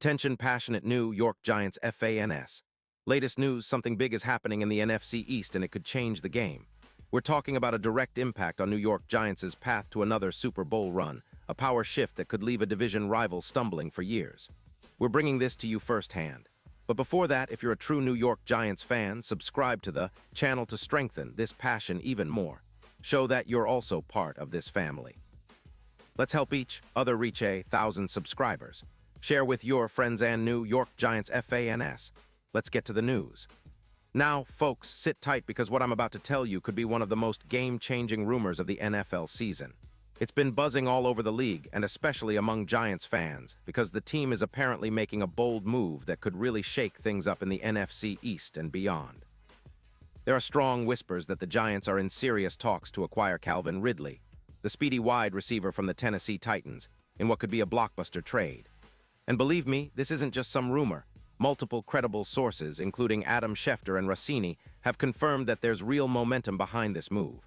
Attention passionate New York Giants fans. Latest news, something big is happening in the NFC East and it could change the game. We're talking about a direct impact on New York Giants' path to another Super Bowl run, a power shift that could leave a division rival stumbling for years. We're bringing this to you firsthand. But before that, if you're a true New York Giants fan, subscribe to the channel to strengthen this passion even more. Show that you're also part of this family. Let's help each other reach 1,000 subscribers. Share with your friends and New York Giants fans. Let's get to the news. Now, folks, sit tight because what I'm about to tell you could be one of the most game-changing rumors of the NFL season. It's been buzzing all over the league, and especially among Giants fans, because the team is apparently making a bold move that could really shake things up in the NFC East and beyond. There are strong whispers that the Giants are in serious talks to acquire Calvin Ridley, the speedy wide receiver from the Tennessee Titans, in what could be a blockbuster trade. And believe me, this isn't just some rumor. Multiple credible sources, including Adam Schefter and Rossini, have confirmed that there's real momentum behind this move.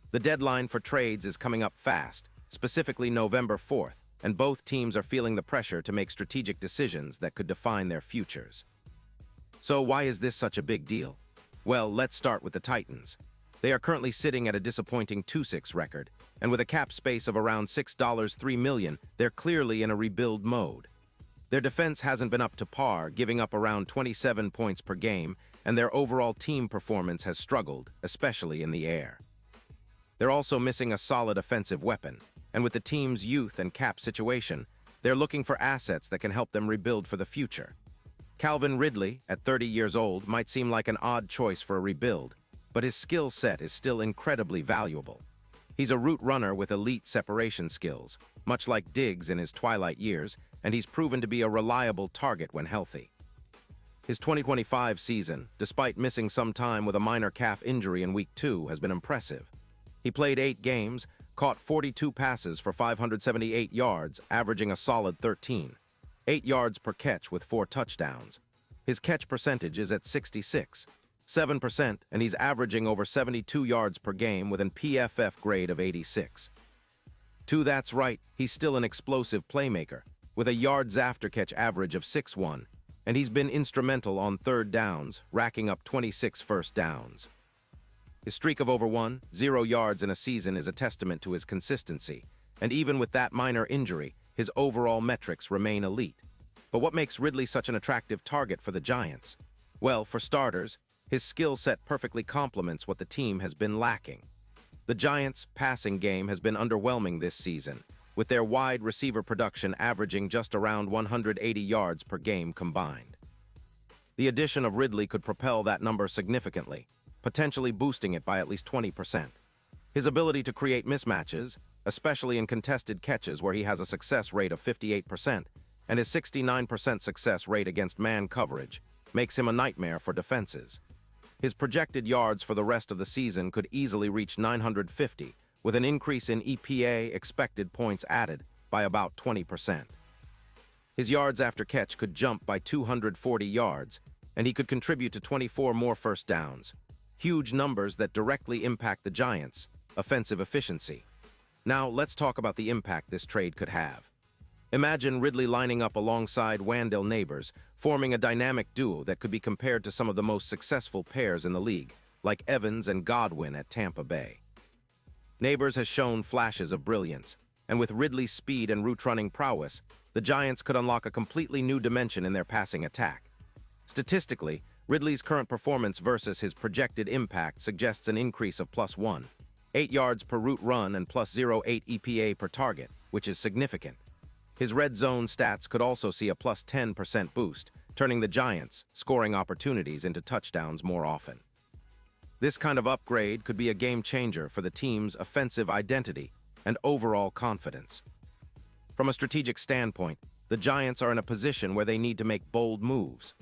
The deadline for trades is coming up fast, specifically November 4th, and both teams are feeling the pressure to make strategic decisions that could define their futures. So why is this such a big deal? Well, let's start with the Titans. They are currently sitting at a disappointing 2-6 record, and with a cap space of around $6.3 million, they're clearly in a rebuild mode. Their defense hasn't been up to par, giving up around 27 points per game, and their overall team performance has struggled, especially in the air. They're also missing a solid offensive weapon, and with the team's youth and cap situation, they're looking for assets that can help them rebuild for the future. Calvin Ridley, at 30 years old, might seem like an odd choice for a rebuild, but his skill set is still incredibly valuable. He's a route runner with elite separation skills, much like Diggs in his twilight years, and he's proven to be a reliable target when healthy. His 2025 season, despite missing some time with a minor calf injury in Week 2, has been impressive. He played 8 games, caught 42 passes for 578 yards, averaging a solid 8 yards per catch with 4 touchdowns. His catch percentage is at 66.7%, and he's averaging over 72 yards per game with an PFF grade of 86. That's right, he's still an explosive playmaker, with a yards after catch average of 6.1, and he's been instrumental on third downs, racking up 26 first downs. His streak of over 0 yards in a season is a testament to his consistency, and even with that minor injury, his overall metrics remain elite. But what makes Ridley such an attractive target for the Giants? Well, for starters, his skill set perfectly complements what the team has been lacking. The Giants' passing game has been underwhelming this season, with their wide receiver production averaging just around 180 yards per game combined. The addition of Ridley could propel that number significantly, potentially boosting it by at least 20%. His ability to create mismatches, especially in contested catches where he has a success rate of 58%, and his 69% success rate against man coverage, makes him a nightmare for defenses. His projected yards for the rest of the season could easily reach 950, with an increase in EPA expected points added by about 20%. His yards after catch could jump by 240 yards, and he could contribute to 24 more first downs. Huge numbers that directly impact the Giants' offensive efficiency. Now, let's talk about the impact this trade could have. Imagine Ridley lining up alongside Wan'Dale Neighbors, forming a dynamic duo that could be compared to some of the most successful pairs in the league, like Evans and Godwin at Tampa Bay. Neighbors has shown flashes of brilliance, and with Ridley's speed and route-running prowess, the Giants could unlock a completely new dimension in their passing attack. Statistically, Ridley's current performance versus his projected impact suggests an increase of +1.8 yards per route run and +0.8 EPA per target, which is significant. His red zone stats could also see a +10% boost, turning the Giants' scoring opportunities into touchdowns more often. This kind of upgrade could be a game-changer for the team's offensive identity and overall confidence. From a strategic standpoint, the Giants are in a position where they need to make bold moves.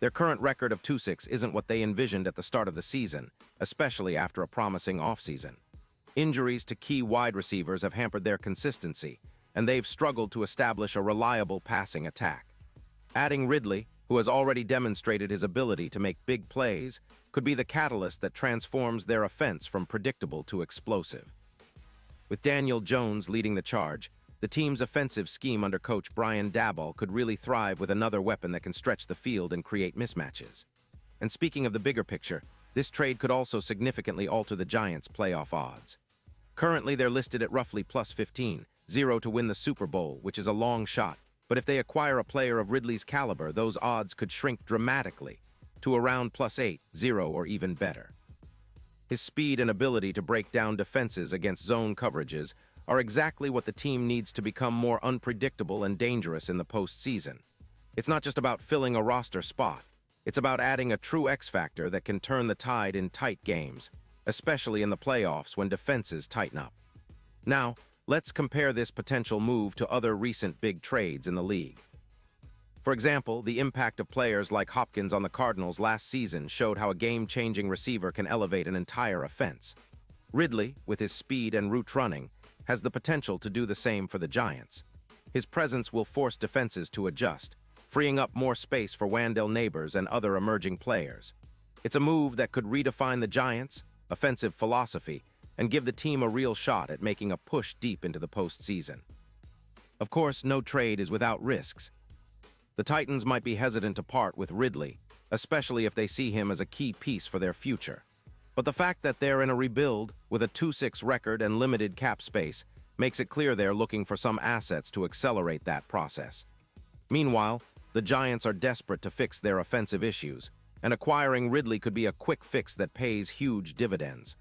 Their current record of 2-6 isn't what they envisioned at the start of the season, especially after a promising offseason. Injuries to key wide receivers have hampered their consistency, and they've struggled to establish a reliable passing attack. Adding Ridley, who has already demonstrated his ability to make big plays, could be the catalyst that transforms their offense from predictable to explosive. With Daniel Jones leading the charge, The team's offensive scheme under coach Brian Daboll could really thrive with another weapon that can stretch the field and create mismatches. And speaking of the bigger picture, this trade could also significantly alter the Giants' playoff odds. Currently, they're listed at roughly plus 15, 0 to win the Super Bowl, which is a long shot. But if they acquire a player of Ridley's caliber, those odds could shrink dramatically to around plus 8, 0, or even better. His speed and ability to break down defenses against zone coverages are exactly what the team needs to become more unpredictable and dangerous in the postseason. It's not just about filling a roster spot. It's about adding a true X factor that can turn the tide in tight games, especially in the playoffs when defenses tighten up. Now, let's compare this potential move to other recent big trades in the league. For example, the impact of players like Hopkins on the Cardinals last season showed how a game-changing receiver can elevate an entire offense. Ridley, with his speed and route running, has the potential to do the same for the Giants. His presence will force defenses to adjust, freeing up more space for Wandale Neighbors and other emerging players. It's a move that could redefine the Giants' offensive philosophy and give the team a real shot at making a push deep into the postseason. Of course, no trade is without risks. The Titans might be hesitant to part with Ridley, especially if they see him as a key piece for their future. But the fact that they're in a rebuild with a 2-6 record and limited cap space makes it clear they're looking for some assets to accelerate that process. Meanwhile, the Giants are desperate to fix their offensive issues, and acquiring Ridley could be a quick fix that pays huge dividends.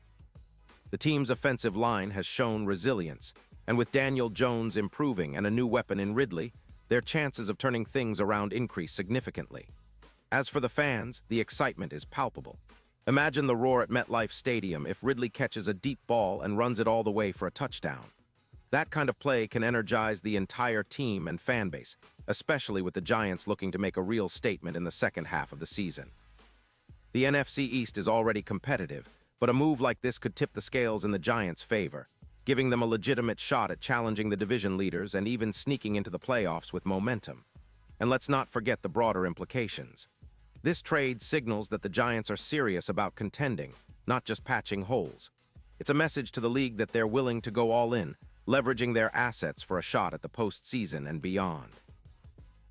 The team's offensive line has shown resilience, and with Daniel Jones improving and a new weapon in Ridley, their chances of turning things around increase significantly. As for the fans, the excitement is palpable. Imagine the roar at MetLife Stadium if Ridley catches a deep ball and runs it all the way for a touchdown. That kind of play can energize the entire team and fan base, especially with the Giants looking to make a real statement in the second half of the season. The NFC East is already competitive, but a move like this could tip the scales in the Giants' favor, giving them a legitimate shot at challenging the division leaders and even sneaking into the playoffs with momentum. And let's not forget the broader implications. This trade signals that the Giants are serious about contending, not just patching holes. It's a message to the league that they're willing to go all in, leveraging their assets for a shot at the postseason and beyond.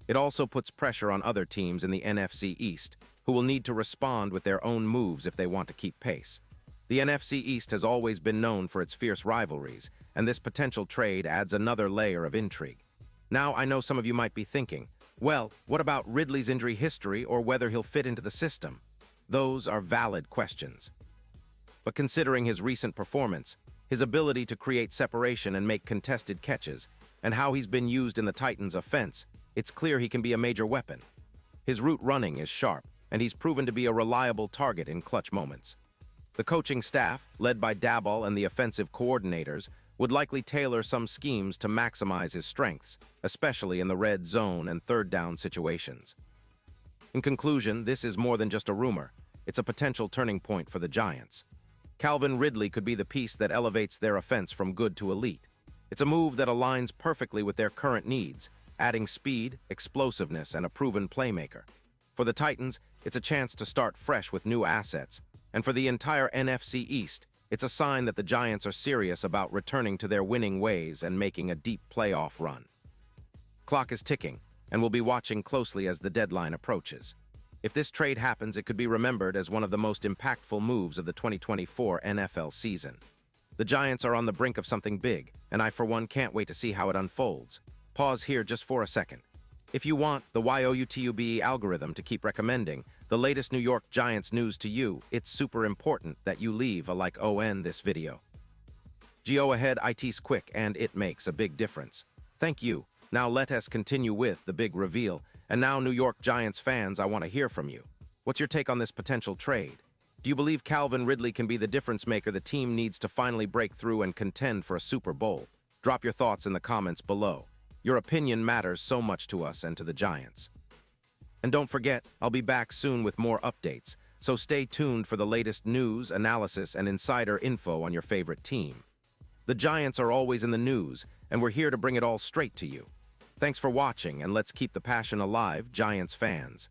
It also puts pressure on other teams in the NFC East, who will need to respond with their own moves if they want to keep pace. The NFC East has always been known for its fierce rivalries, and this potential trade adds another layer of intrigue. Now, I know some of you might be thinking, well, what about Ridley's injury history or whether he'll fit into the system? Those are valid questions. But considering his recent performance, his ability to create separation and make contested catches, and how he's been used in the Titans' offense, it's clear he can be a major weapon. His route running is sharp, and he's proven to be a reliable target in clutch moments. The coaching staff, led by Daboll and the offensive coordinators, would likely tailor some schemes to maximize his strengths, especially in the red zone and third down situations. In conclusion, this is more than just a rumor. It's a potential turning point for the Giants. Calvin Ridley could be the piece that elevates their offense from good to elite. It's a move that aligns perfectly with their current needs, adding speed, explosiveness, and a proven playmaker. For the Titans, it's a chance to start fresh with new assets. And for the entire NFC East, it's a sign that the Giants are serious about returning to their winning ways and making a deep playoff run. Clock is ticking, and we'll be watching closely as the deadline approaches. If this trade happens, it could be remembered as one of the most impactful moves of the 2024 NFL season. The Giants are on the brink of something big, and I, for one, can't wait to see how it unfolds. Pause here just for a second. If you want the YOUTUBE algorithm to keep recommending the latest New York Giants news to you, it's super important that you leave a like on this video. Go ahead, it's quick and it makes a big difference. Thank you. Now let us continue with the big reveal. And now, New York Giants fans, I want to hear from you. What's your take on this potential trade? Do you believe Calvin Ridley can be the difference maker the team needs to finally break through and contend for a Super Bowl? Drop your thoughts in the comments below. Your opinion matters so much to us and to the Giants. And don't forget, I'll be back soon with more updates, so stay tuned for the latest news, analysis, and insider info on your favorite team. The Giants are always in the news, and we're here to bring it all straight to you. Thanks for watching, and let's keep the passion alive, Giants fans.